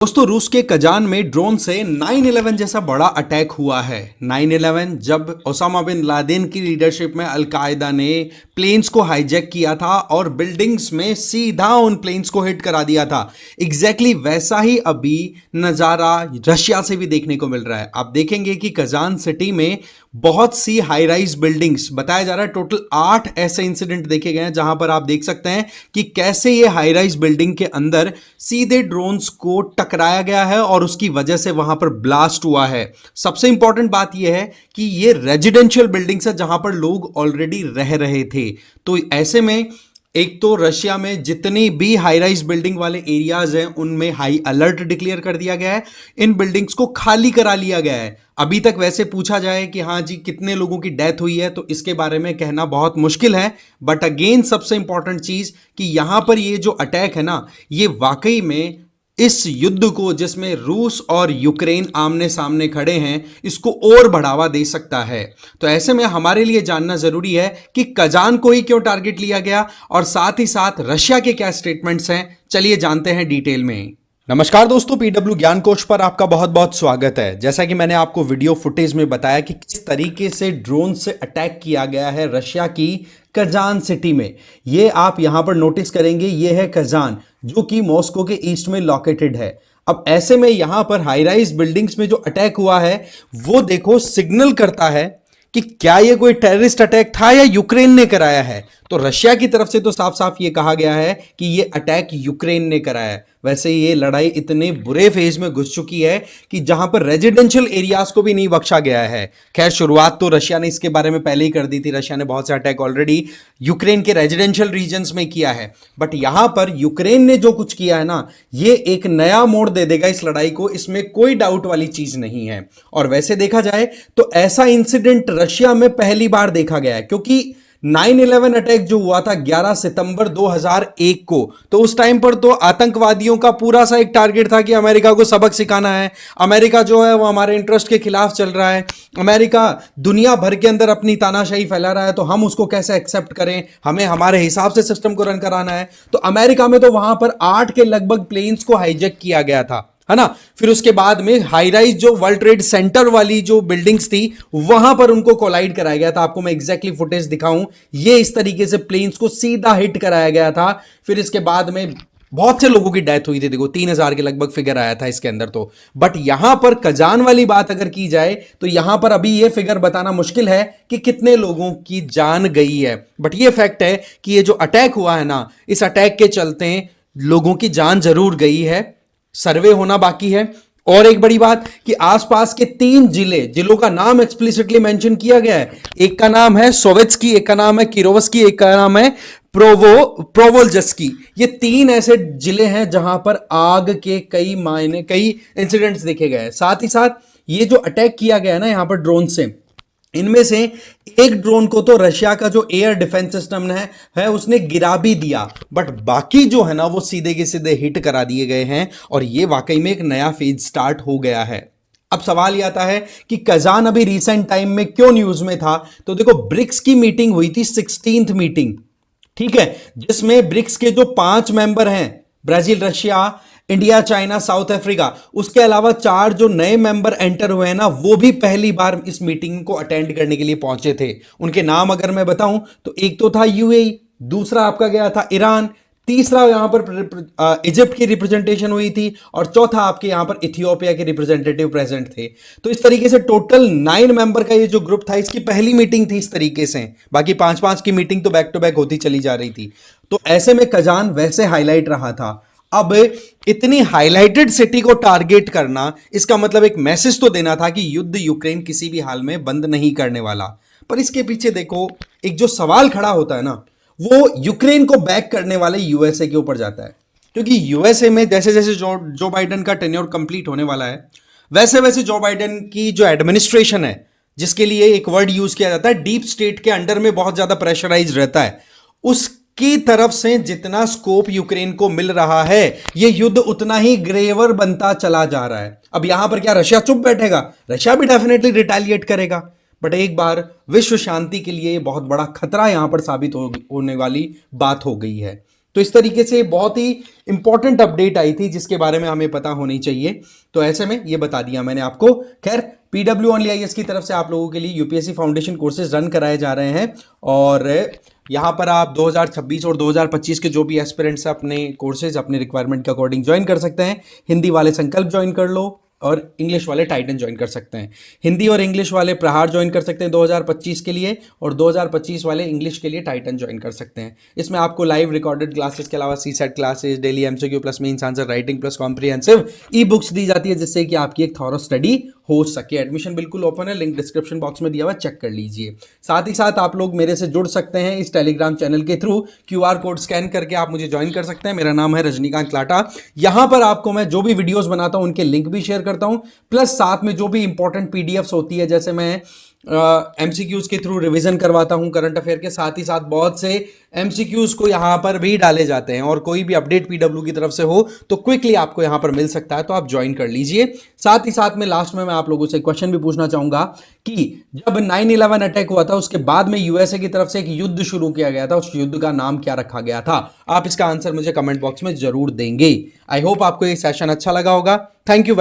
दोस्तों रूस के कजान में ड्रोन से 9/11 जैसा बड़ा अटैक हुआ है। 9/11 जब ओसामा बिन लादेन की लीडरशिप में अलकायदा ने प्लेन्स को हाईजैक किया था और बिल्डिंग्स में सीधा उन प्लेन्स को हिट करा दिया था। एग्जैक्टली वैसा ही अभी नज़ारा रशिया से भी देखने को मिल रहा है। आप देखेंगे कि कजान सिटी में बहुत सी हाई राइज बिल्डिंग्स, बताया जा रहा है टोटल 8 ऐसे इंसिडेंट देखे गए हैं जहां पर आप देख सकते हैं कि कैसे ये हाई राइज बिल्डिंग के अंदर सीधे ड्रोन्स को टकराया गया है और उसकी वजह से वहां पर ब्लास्ट हुआ है। सबसे इंपॉर्टेंट बात यह है कि ये रेजिडेंशियल बिल्डिंग्स है जहां पर लोग ऑलरेडी रह रहे थे। तो ऐसे में एक तो रशिया में जितनी भी हाई राइज बिल्डिंग वाले एरियाज हैं उनमें हाई अलर्ट डिक्लेयर कर दिया गया है। इन बिल्डिंग्स को खाली करा लिया गया है। अभी तक वैसे पूछा जाए कि हाँ जी कितने लोगों की डेथ हुई है तो इसके बारे में कहना बहुत मुश्किल है। बट अगेन सबसे इंपॉर्टेंट चीज कि यहां पर ये जो अटैक है ना, ये वाकई में इस युद्ध को जिसमें रूस और यूक्रेन आमने सामने खड़े हैं इसको और बढ़ावा दे सकता है। तो ऐसे में हमारे लिए जानना जरूरी है कि कजान को ही क्यों टारगेट लिया गया और साथ ही साथ रशिया के क्या स्टेटमेंट्स हैं। चलिए जानते हैं डिटेल में। नमस्कार दोस्तों, पीडब्ल्यू ज्ञान कोश पर आपका बहुत बहुत स्वागत है। जैसा कि मैंने आपको वीडियो फुटेज में बताया कि किस तरीके से ड्रोन से अटैक किया गया है रशिया की कजान सिटी में। ये आप यहां पर नोटिस करेंगे, ये है कजान जो कि मॉस्को के ईस्ट में लोकेटेड है। अब ऐसे में यहां पर हाई राइज बिल्डिंग्स में जो अटैक हुआ है वो देखो सिग्नल करता है कि क्या ये कोई टेररिस्ट अटैक था या यूक्रेन ने कराया है। तो रशिया की तरफ से तो साफ साफ ये कहा गया है कि ये अटैक यूक्रेन ने कराया है। वैसे ये लड़ाई इतने बुरे फेज में घुस चुकी है कि जहां पर रेजिडेंशियल एरियाज को भी नहीं बख्शा गया है। खैर शुरुआत तो रशिया ने इसके बारे में पहले ही कर दी थी। रशिया ने बहुत से अटैक ऑलरेडी यूक्रेन के रेजिडेंशियल रीजन्स में किया है। बट यहां पर यूक्रेन ने जो कुछ किया है ना, ये एक नया मोड़ दे देगा इस लड़ाई को, इसमें कोई डाउट वाली चीज नहीं है। और वैसे देखा जाए तो ऐसा इंसिडेंट रशिया में पहली बार देखा गया है, क्योंकि 9/11 अटैक जो हुआ था 11 सितंबर 2001 को, तो उस टाइम पर तो आतंकवादियों का पूरा सा एक टारगेट था कि अमेरिका को सबक सिखाना है। अमेरिका जो है वो हमारे इंटरेस्ट के खिलाफ चल रहा है। अमेरिका दुनिया भर के अंदर अपनी तानाशाही फैला रहा है, तो हम उसको कैसे एक्सेप्ट करें, हमें हमारे हिसाब से सिस्टम को रन कराना है। तो अमेरिका में तो वहां पर 8 के लगभग प्लेन्स को हाईजैक किया गया था, है ना। फिर उसके बाद में हाई राइज जो वर्ल्ड ट्रेड सेंटर वाली जो बिल्डिंग्स थी वहां पर उनको कोलाइड कराया गया था। आपको मैं एग्जैक्टली फुटेज दिखाऊं, ये इस तरीके से प्लेन्स को सीधा हिट कराया गया था। फिर इसके बाद में बहुत से लोगों की डेथ हुई थी। देखो 3,000 के लगभग फिगर आया था इसके अंदर तो। बट यहां पर कजान वाली बात अगर की जाए तो यहां पर अभी ये फिगर बताना मुश्किल है कि कितने लोगों की जान गई है। बट ये फैक्ट है कि ये जो अटैक हुआ है ना, इस अटैक के चलते लोगों की जान जरूर गई है। सर्वे होना बाकी है। और एक बड़ी बात कि आसपास के 3 जिलों का नाम एक्सप्लिसिटली मेंशन किया गया है। एक का नाम है सोवेट्स्की, एक का नाम है किरोवस्की, एक का नाम है प्रोवोल्जस्की। ये 3 ऐसे जिले हैं जहां पर आग के कई इंसिडेंट्स देखे गए हैं। साथ ही साथ ये जो अटैक किया गया है ना यहां पर ड्रोन से, इनमें से एक ड्रोन को तो रशिया का जो एयर डिफेंस सिस्टम है उसने गिरा भी दिया, बट बाकी जो है ना वो सीधे के सीधे हिट करा दिए गए हैं। और ये वाकई में एक नया फेज स्टार्ट हो गया है। अब सवाल यह आता है कि कजान अभी रिसेंट टाइम में क्यों न्यूज में था। तो देखो ब्रिक्स की मीटिंग हुई थी, 16th मीटिंग, ठीक है, जिसमें ब्रिक्स के जो 5 मेंबर हैं, Brazil, Russia, India, China, south Africa, उसके अलावा 4 जो नए मेंबर एंटर हुए हैं ना, वो भी पहली बार इस मीटिंग को अटेंड करने के लिए पहुंचे थे। उनके नाम अगर मैं बताऊं तो एक तो था यूएई, दूसरा आपका गया था ईरान, तीसरा यहां पर इजिप्ट की रिप्रेजेंटेशन हुई थी, और चौथा आपके यहां पर इथियोपिया के रिप्रेजेंटेटिव प्रेजेंट थे। तो इस तरीके से टोटल 9 मेंबर का ये जो ग्रुप था, इसकी पहली मीटिंग थी इस तरीके से। बाकी 5-5 की मीटिंग तो बैक टू बैक होती चली जा रही थी। तो ऐसे में कजान वैसे हाईलाइट रहा था। अब इतनी हाईलाइटेड सिटी को टारगेट करना, इसका मतलब एक मैसेज तो देना था कि युद्ध यूक्रेन किसी भी हाल में बंद नहीं करने वाला। पर इसके पीछे देखो एक जो सवाल खड़ा होता है ना, वो यूक्रेन को बैक करने वाले यूएसए के ऊपर जाता है। क्योंकि यूएसए में जैसे जैसे जो बाइडेन का टेन्योर कंप्लीट होने वाला है, वैसे वैसे जो बाइडेन की जो एडमिनिस्ट्रेशन है, जिसके लिए एक वर्ड यूज किया जाता है, डीप स्टेट के अंडर में बहुत ज्यादा प्रेशराइज रहता है, उस की तरफ से जितना स्कोप यूक्रेन को मिल रहा है, यह युद्ध उतना ही ग्रेवर बनता चला जा रहा है। अब यहां पर क्या रशिया चुप बैठेगा? रशिया भी डेफिनेटली रिटेलिएट करेगा। बट एक बार विश्व शांति के लिए बहुत बड़ा खतरा यहां पर साबित होने वाली बात हो गई है। तो इस तरीके से बहुत ही इंपॉर्टेंट अपडेट आई थी जिसके बारे में हमें पता होनी चाहिए, तो ऐसे में ये बता दिया मैंने आपको। खैर, पीडब्ल्यू ओनली आईएएस की तरफ से आप लोगों के लिए यूपीएससी फाउंडेशन कोर्सेज रन कराए जा रहे हैं, और यहाँ पर आप 2026 और 2025 के जो भी एस्पिरेंट्स अपने कोर्सेज अपने रिक्वायरमेंट के अकॉर्डिंग ज्वाइन कर सकते हैं। हिंदी वाले संकल्प ज्वाइन कर लो और इंग्लिश वाले टाइटन ज्वाइन कर सकते हैं। हिंदी और इंग्लिश वाले प्रहार ज्वाइन कर सकते हैं 2025 के लिए, और 2025 वाले इंग्लिश के लिए टाइटन ज्वाइन कर सकते हैं। इसमें आपको लाइव रिकॉर्डेड क्लासेस के अलावा CSAT classes, daily MCQ plus mains answer writing plus comprehensive e books दी जाती है, जिससे कि आपकी एक थॉरो स्टडी हो सके। एडमिशन बिल्कुल ओपन है, लिंक डिस्क्रिप्शन बॉक्स में दिया हुआ, चेक कर लीजिए। साथ ही साथ आप लोग मेरे से जुड़ सकते हैं इस टेलीग्राम चैनल के थ्रू, क्यूआर कोड स्कैन करके आप मुझे ज्वाइन कर सकते हैं। मेरा नाम है रजनीकांत लाटा। यहां पर आपको मैं जो भी वीडियोस बनाता हूं उनके लिंक भी शेयर करता हूं, प्लस साथ में जो भी इंपॉर्टेंट पीडीएफ्स होती है, जैसे मैं एमसीक्यूज के थ्रू रिवीजन करवाता हूं करंट अफेयर के, साथ ही साथ बहुत से एमसीक्यूज को यहां पर भी डाले जाते हैं, और कोई भी अपडेट पीडब्ल्यू की तरफ से हो तो क्विकली आपको यहां पर मिल सकता है, तो आप ज्वाइन कर लीजिए। साथ ही साथ में लास्ट में मैं आप लोगों से क्वेश्चन भी पूछना चाहूंगा कि जब 9/11 अटैक हुआ था उसके बाद में यूएसए की तरफ से एक युद्ध शुरू किया गया था, उस युद्ध का नाम क्या रखा गया था? आप इसका आंसर मुझे कमेंट बॉक्स में जरूर देंगे। आई होप आपको ये सेशन अच्छा लगा होगा। Thank you.